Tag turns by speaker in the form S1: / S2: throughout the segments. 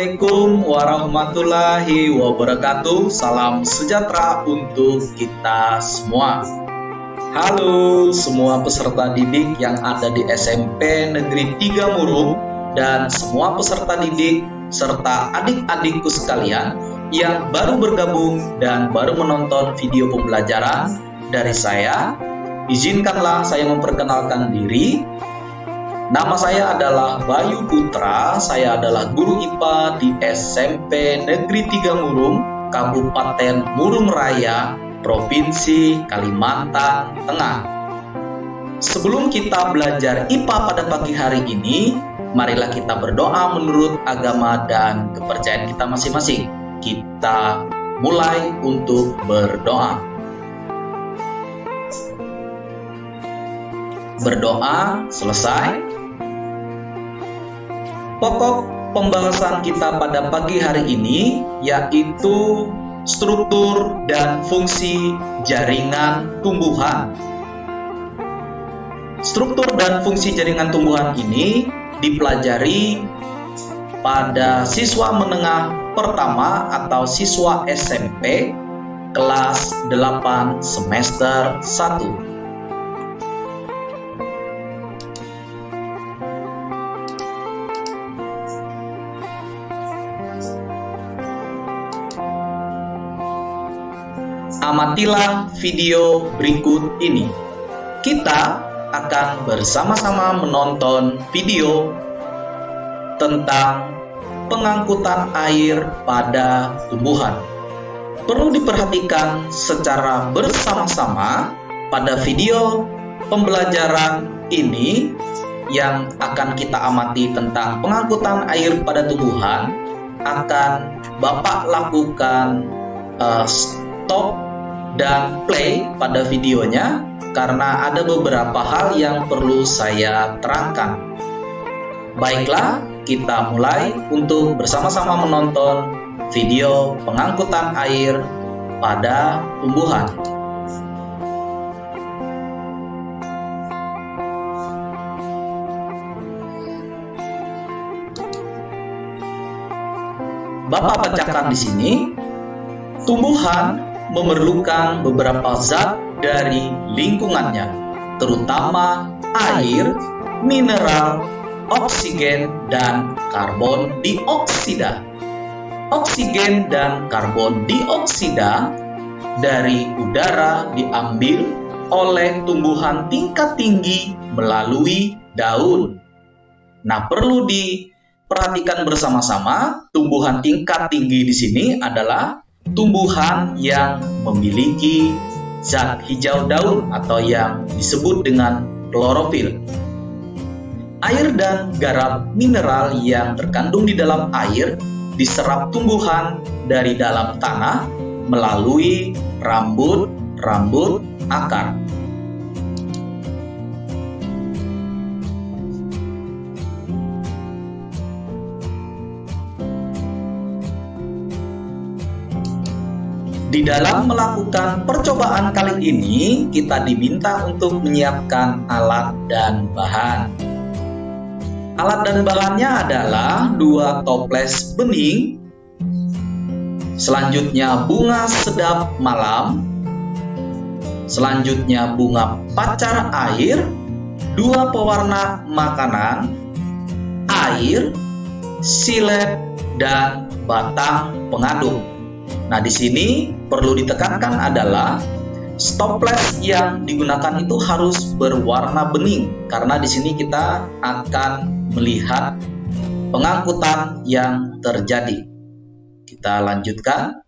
S1: Assalamualaikum warahmatullahi wabarakatuh. Salam sejahtera untuk kita semua. Halo semua peserta didik yang ada di SMP Negeri 3 Murung dan semua peserta didik serta adik-adikku sekalian yang baru bergabung dan baru menonton video pembelajaran dari saya. Izinkanlah saya memperkenalkan diri. Nama saya adalah Bayu Putra, saya adalah guru IPA di SMP Negeri 3 Murung, Kabupaten Murung Raya, Provinsi Kalimantan Tengah. Sebelum kita belajar IPA pada pagi hari ini, marilah kita berdoa menurut agama dan kepercayaan kita masing-masing. Kita mulai untuk berdoa. Berdoa selesai. Pokok pembahasan kita pada pagi hari ini yaitu struktur dan fungsi jaringan tumbuhan. Struktur dan fungsi jaringan tumbuhan ini dipelajari pada siswa menengah pertama atau siswa SMP kelas 8 semester 1. Amatilah video berikut ini. Kita akan bersama-sama menonton video tentang pengangkutan air pada tumbuhan. Perlu diperhatikan secara bersama-sama pada video pembelajaran ini yang akan kita amati tentang pengangkutan air pada tumbuhan. Akan Bapak lakukan stop dan play pada videonya karena ada beberapa hal yang perlu saya terangkan. Baiklah, kita mulai untuk bersama-sama menonton video pengangkutan air pada tumbuhan. Bapak bacakan di sini, tumbuhan memerlukan beberapa zat dari lingkungannya, terutama air, mineral, oksigen, dan karbon dioksida. Oksigen dan karbon dioksida dari udara diambil oleh tumbuhan tingkat tinggi melalui daun. Nah, perlu diperhatikan bersama-sama, tumbuhan tingkat tinggi di sini adalah tumbuhan yang memiliki zat hijau daun atau yang disebut dengan klorofil. Air dan garam mineral yang terkandung di dalam air diserap tumbuhan dari dalam tanah melalui rambut akar. Di dalam melakukan percobaan kali ini, kita diminta untuk menyiapkan alat dan bahan. Alat dan bahannya adalah 2 toples bening, selanjutnya bunga sedap malam, selanjutnya bunga pacar air, 2 pewarna makanan, air, silet, dan batang pengaduk. Nah, di sini perlu ditekankan adalah stoples yang digunakan itu harus berwarna bening karena di sini kita akan melihat pengangkutan yang terjadi. Kita lanjutkan.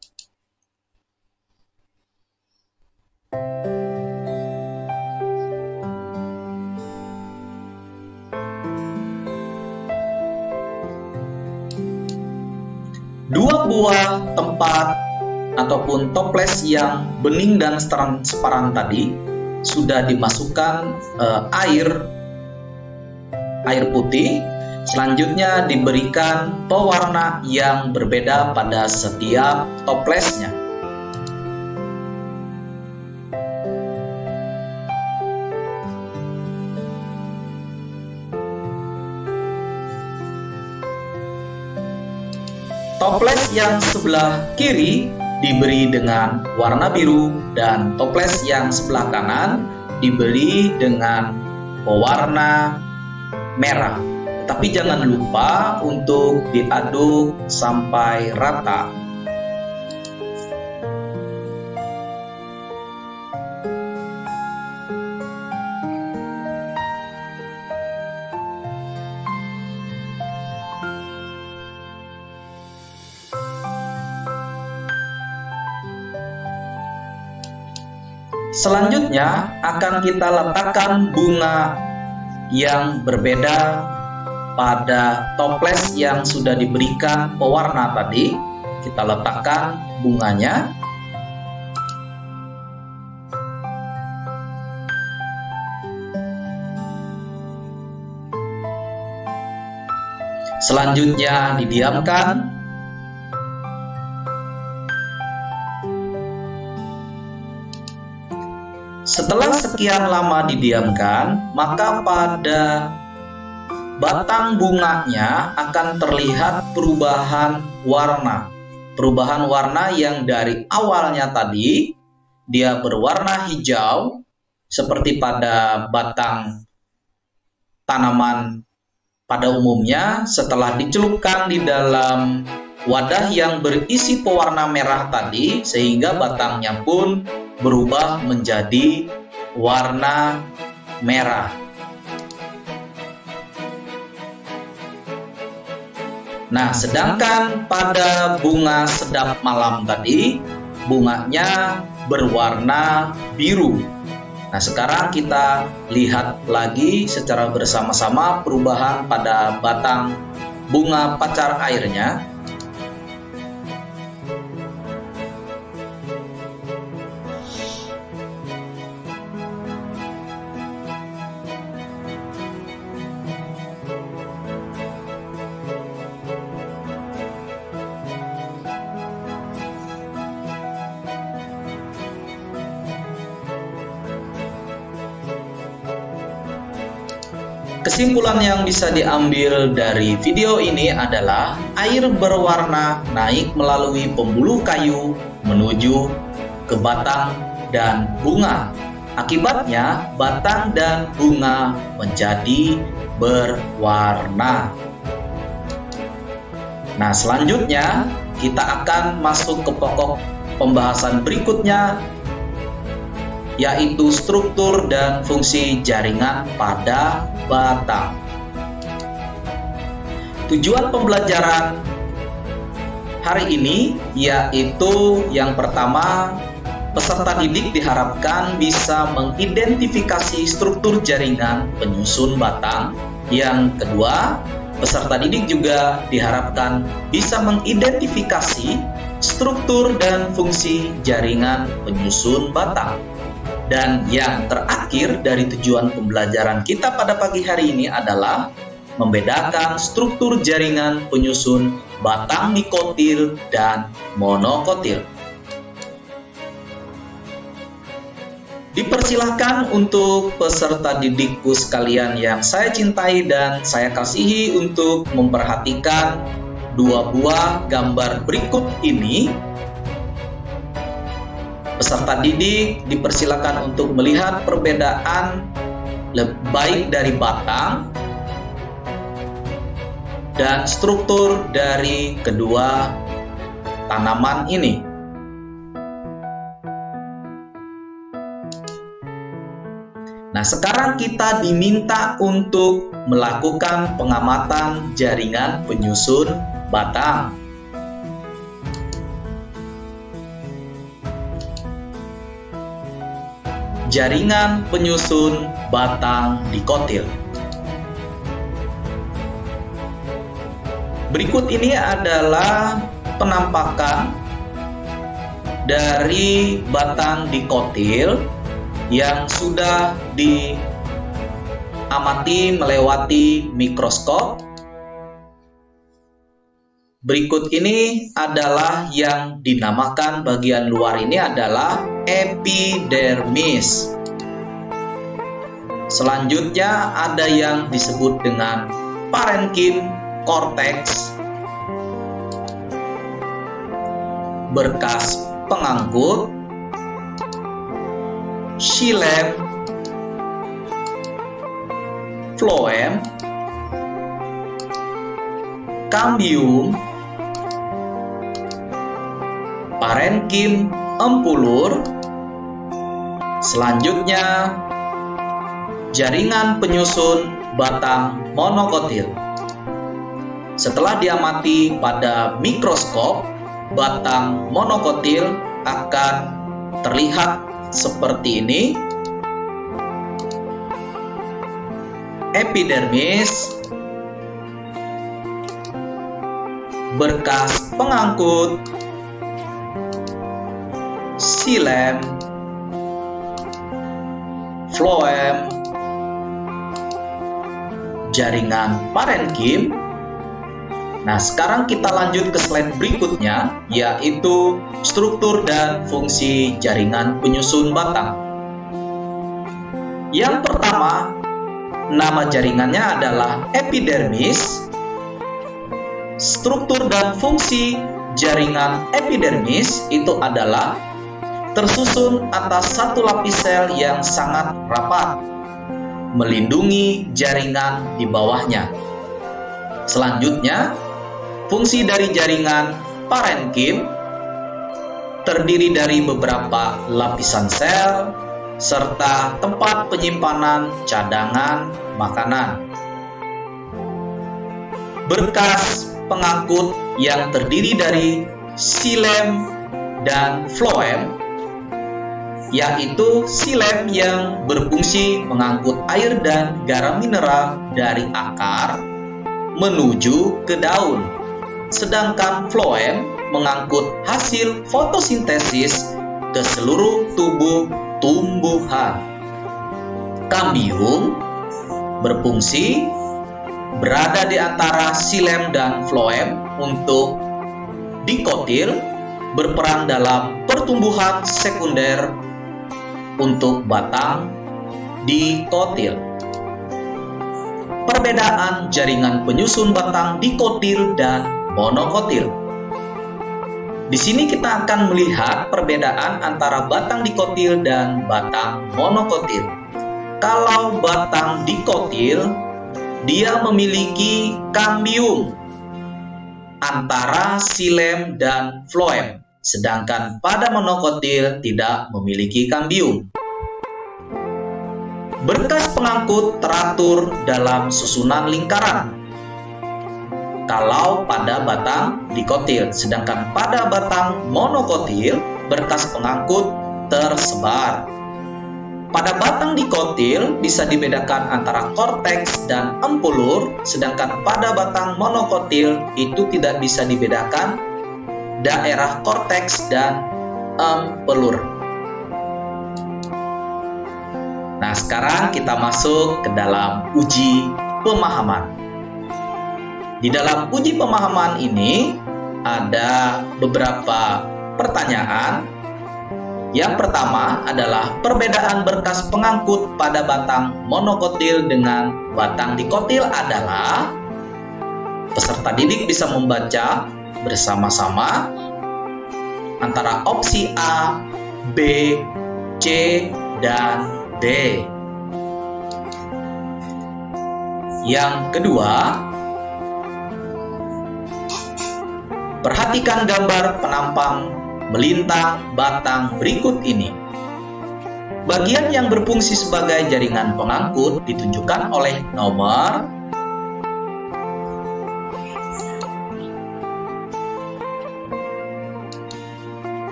S1: Dua buah tempat ataupun toples yang bening dan transparan tadi sudah dimasukkan air putih. Selanjutnya diberikan pewarna yang berbeda pada setiap toplesnya. Toples yang sebelah kiri diberi dengan warna biru dan toples yang sebelah kanan diberi dengan pewarna merah. Tapi jangan lupa untuk diaduk sampai rata. Selanjutnya akan kita letakkan bunga yang berbeda pada toples yang sudah diberikan pewarna tadi. Kita letakkan bunganya. Selanjutnya didiamkan. Setelah sekian lama didiamkan, maka pada batang bunganya akan terlihat perubahan warna. Perubahan warna yang dari awalnya tadi dia berwarna hijau seperti pada batang tanaman pada umumnya. Setelah dicelupkan di dalam wadah yang berisi pewarna merah tadi, sehingga batangnya pun berubah menjadi warna merah. Nah, sedangkan pada bunga sedap malam tadi, bunganya berwarna biru. Nah, sekarang kita lihat lagi secara bersama-sama perubahan pada batang bunga pacar airnya. Kesimpulan yang bisa diambil dari video ini adalah air berwarna naik melalui pembuluh kayu menuju ke batang dan bunga. Akibatnya batang dan bunga menjadi berwarna. Nah, selanjutnya kita akan masuk ke pokok pembahasan berikutnya, yaitu struktur dan fungsi jaringan pada batang. Tujuan pembelajaran hari ini yaitu yang pertama, peserta didik diharapkan bisa mengidentifikasi struktur jaringan penyusun batang. Yang kedua, peserta didik juga diharapkan bisa mengidentifikasi struktur dan fungsi jaringan penyusun batang. Dan yang terakhir dari tujuan pembelajaran kita pada pagi hari ini adalah membedakan struktur jaringan penyusun batang dikotil dan monokotil. Dipersilahkan untuk peserta didikku sekalian yang saya cintai dan saya kasihi untuk memperhatikan dua buah gambar berikut ini. Peserta didik dipersilakan untuk melihat perbedaan baik dari batang dan struktur dari kedua tanaman ini. Nah, sekarang kita diminta untuk melakukan pengamatan jaringan penyusun batang. Jaringan penyusun batang dikotil. Berikut ini adalah penampakan dari batang dikotil yang sudah diamati melewati mikroskop. Berikut ini adalah yang dinamakan bagian luar ini adalah epidermis. Selanjutnya ada yang disebut dengan parenkim, korteks, berkas pengangkut, xilem, floem, cambium, parenkim, empulur. Selanjutnya, jaringan penyusun batang monokotil. Setelah diamati pada mikroskop, batang monokotil akan terlihat seperti ini. Epidermis, berkas pengangkut, xilem, floem, jaringan parenkim. Nah, sekarang kita lanjut ke slide berikutnya, yaitu struktur dan fungsi jaringan penyusun batang. Yang pertama, nama jaringannya adalah epidermis. Struktur dan fungsi jaringan epidermis itu adalah tersusun atas satu lapis sel yang sangat rapat, melindungi jaringan di bawahnya. Selanjutnya, fungsi dari jaringan parenkim terdiri dari beberapa lapisan sel serta tempat penyimpanan cadangan makanan. Berkas pengangkut yang terdiri dari xilem dan floem, yaitu xilem yang berfungsi mengangkut air dan garam mineral dari akar menuju ke daun, sedangkan floem mengangkut hasil fotosintesis ke seluruh tubuh tumbuhan. Cambium berfungsi berada di antara xilem dan floem untuk dikotil, berperan dalam pertumbuhan sekunder untuk batang dikotil. Perbedaan jaringan penyusun batang dikotil dan monokotil. Di sini kita akan melihat perbedaan antara batang dikotil dan batang monokotil. Kalau batang dikotil, dia memiliki cambium antara xilem dan floem, sedangkan pada monokotil tidak memiliki cambium. Berkas pengangkut teratur dalam susunan lingkaran kalau pada batang dikotil, sedangkan pada batang monokotil berkas pengangkut tersebar. Pada batang dikotil bisa dibedakan antara korteks dan empulur, sedangkan pada batang monokotil itu tidak bisa dibedakan daerah korteks dan empulur. Nah, sekarang kita masuk ke dalam uji pemahaman. Di dalam uji pemahaman ini ada beberapa pertanyaan. Yang pertama adalah perbedaan berkas pengangkut pada batang monokotil dengan batang dikotil adalah, peserta didik bisa membaca bersama-sama antara opsi A, B, C, dan D. Yang kedua, perhatikan gambar penampang melintang batang berikut ini. Bagian yang berfungsi sebagai jaringan pengangkut ditunjukkan oleh nomor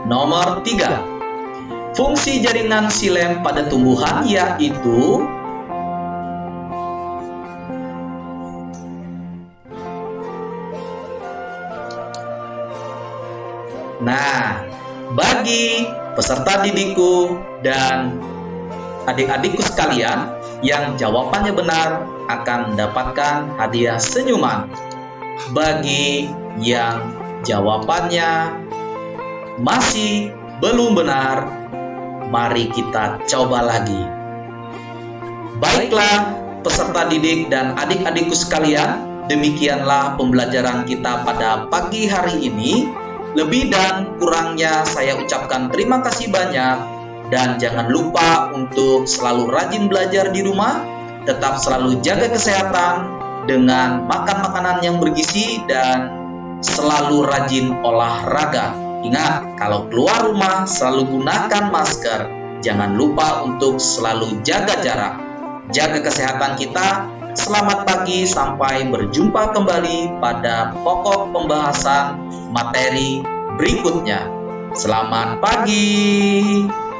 S1: nomor 3. Fungsi jaringan xilem pada tumbuhan yaitu Nah, bagi peserta didikku dan adik-adikku sekalian yang jawabannya benar akan mendapatkan hadiah senyuman. Bagi yang jawabannya masih belum benar, mari kita coba lagi. Baiklah, peserta didik dan adik-adikku sekalian, demikianlah pembelajaran kita pada pagi hari ini. Lebih dan kurangnya saya ucapkan terima kasih banyak, dan jangan lupa untuk selalu rajin belajar di rumah, tetap selalu jaga kesehatan dengan makan makanan yang bergizi dan selalu rajin olahraga. Ingat, kalau keluar rumah selalu gunakan masker. Jangan lupa untuk selalu jaga jarak. Jaga kesehatan kita. Selamat pagi, sampai berjumpa kembali pada pokok pembahasan materi berikutnya. Selamat pagi.